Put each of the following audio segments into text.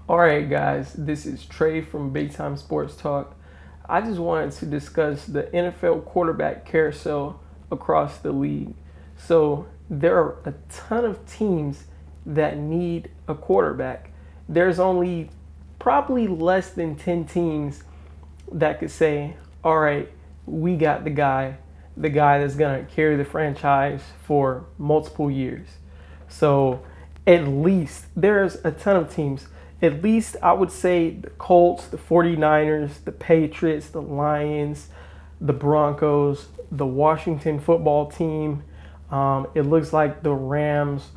All right, guys, this is Trey from Big Time Sports Talk. I just wanted to discuss the NFL quarterback carousel across the league. So, there are a ton of teams that need a quarterback. There's only probably less than 10 teams that could say, all right, we got the guy that's going to carry the franchise for multiple years. So at least there's a ton of teams. At least I would say the Colts, the 49ers, the Patriots, the Lions, the Broncos, the Washington football team. It looks like the Rams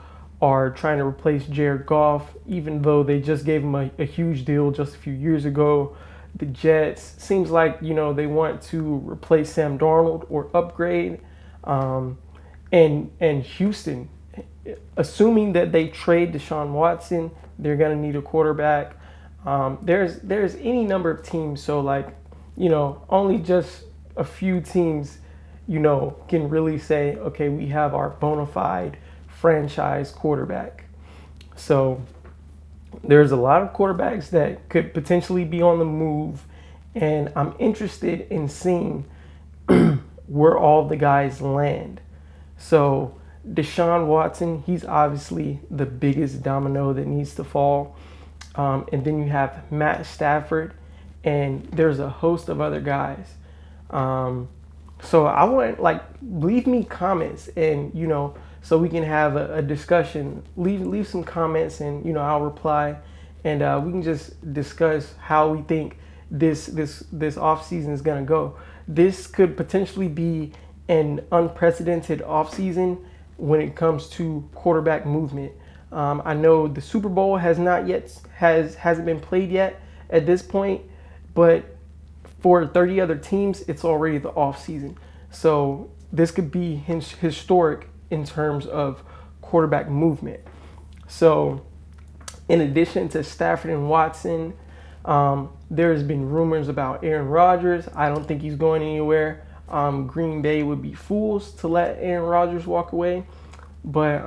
are trying to replace Jared Goff, even though they just gave him a huge deal just a few years ago. The Jets seems like they want to replace Sam Darnold or upgrade, and Houston, assuming that they trade Deshaun Watson, they're gonna need a quarterback. There's any number of teams, so only just a few teams can really say, okay, we have our bona fide franchise quarterback. So there's a lot of quarterbacks that could potentially be on the move, and I'm interested in seeing where all the guys land. So Deshaun Watson, he's obviously the biggest domino that needs to fall. And then you have Matt Stafford, and there's a host of other guys. So I want leave me comments, and so we can have a discussion. Leave some comments, and I'll reply, and we can just discuss how we think this off season is gonna go. This could potentially be an unprecedented off season when it comes to quarterback movement. I know the Super Bowl hasn't been played yet at this point, but for 30 other teams, it's already the off season. So this could be historic in terms of quarterback movement. So in addition to Stafford and Watson, there's been rumors about Aaron Rodgers. I don't think he's going anywhere. Green Bay would be fools to let Aaron Rodgers walk away. But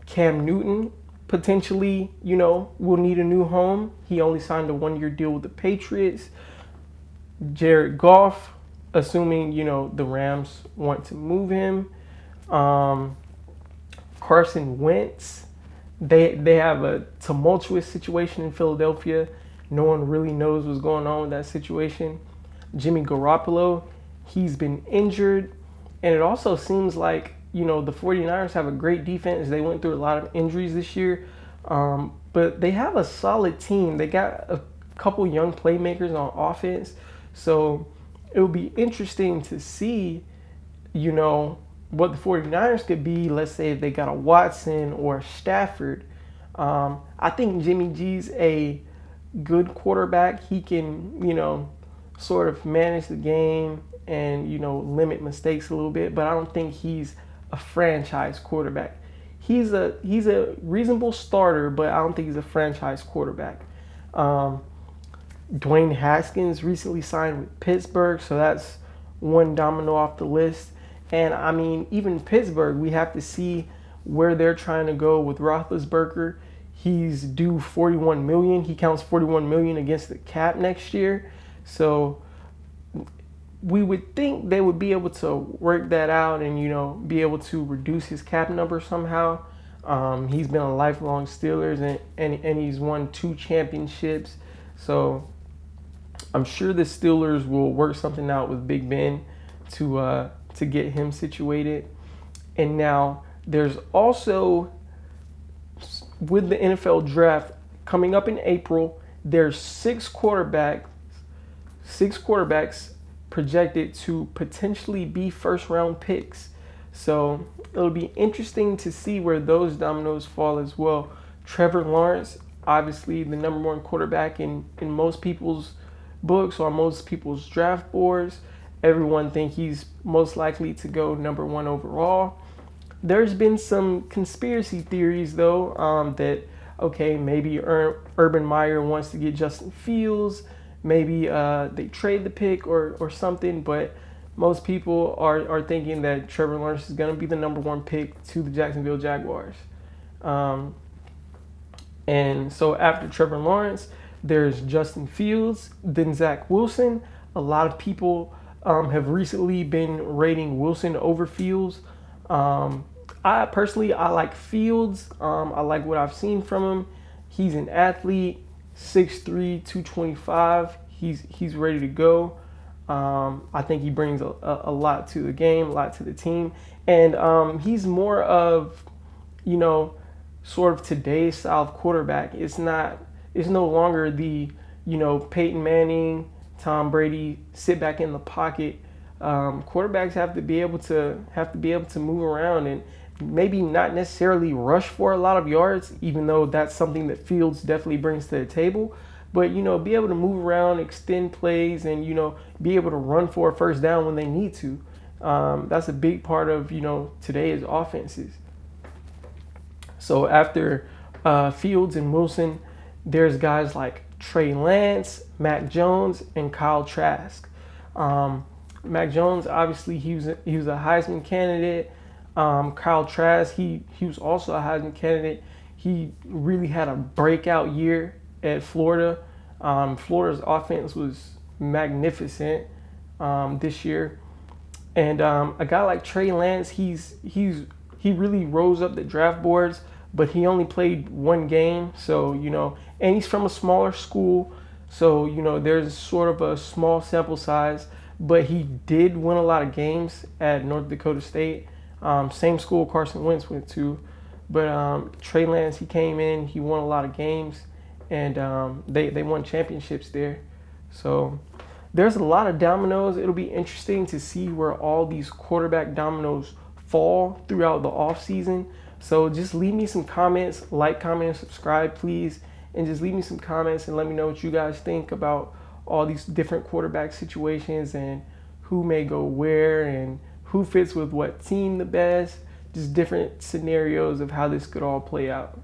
Cam Newton potentially, will need a new home. He only signed a 1-year deal with the Patriots. Jared Goff, assuming, the Rams want to move him. Carson Wentz, they have a tumultuous situation in Philadelphia. No one really knows what's going on with that situation. Jimmy Garoppolo, he's been injured. And it also seems like, the 49ers have a great defense. They went through a lot of injuries this year. But they have a solid team. They got a couple young playmakers on offense. So it will be interesting to see, what the 49ers could be. Let's say if they got a Watson or a Stafford. I think Jimmy G's a good quarterback. He can, sort of manage the game and, limit mistakes a little bit. But I don't think he's a franchise quarterback. He's a reasonable starter, but I don't think he's a franchise quarterback. Dwayne Haskins recently signed with Pittsburgh, so that's one domino off the list. And I mean, even Pittsburgh, we have to see where they're trying to go with Roethlisberger. He's due $41 million. He counts $41 million against the cap next year. So we would think they would be able to work that out and, be able to reduce his cap number somehow. He's been a lifelong Steelers and he's won 2 championships. So I'm sure the Steelers will work something out with Big Ben to get him situated. And now there's also, with the NFL draft coming up in April, there's 6 quarterbacks projected to potentially be first-round picks. So it'll be interesting to see where those dominoes fall as well. Trevor Lawrence, obviously the number 1 quarterback in most people's books or most people's draft boards. Everyone think he's most likely to go number 1 overall. There's been some conspiracy theories, though, that, okay, maybe Urban Meyer wants to get Justin Fields. Maybe they trade the pick or something, but most people are thinking that Trevor Lawrence is going to be the number 1 pick to the Jacksonville Jaguars. And And so after Trevor Lawrence, there's Justin Fields, then Zach Wilson. A lot of people have recently been rating Wilson over Fields. I personally, I like Fields. I like what I've seen from him. He's an athlete, 6'3", 225. He's ready to go. I think he brings a lot to the game, a lot to the team. And he's more of, sort of today's style of quarterback. It's no longer the, Peyton Manning, Tom Brady, sit back in the pocket. Quarterbacks have to be able to move around and maybe not necessarily rush for a lot of yards, even though that's something that Fields definitely brings to the table. But be able to move around, extend plays, and be able to run for a first down when they need to. That's a big part of today's offenses. So after Fields and Wilson, there's guys like Trey Lance, Mac Jones, and Kyle Trask. Mac Jones, obviously, he was a Heisman candidate. Kyle Trask, he was also a Heisman candidate. He really had a breakout year at Florida. Florida's offense was magnificent this year. And a guy like Trey Lance, he really rose up the draft boards, but he only played one game. So, and he's from a smaller school. So, there's sort of a small sample size, but he did win a lot of games at North Dakota State. Same school Carson Wentz went to. But Trey Lance, he came in, he won a lot of games, and they won championships there. So there's a lot of dominoes. It'll be interesting to see where all these quarterback dominoes fall throughout the offseason. So just leave me some comments, like, comment, and subscribe, please. And just leave me some comments and let me know what you guys think about all these different quarterback situations and who may go where and who fits with what team the best. Just different scenarios of how this could all play out.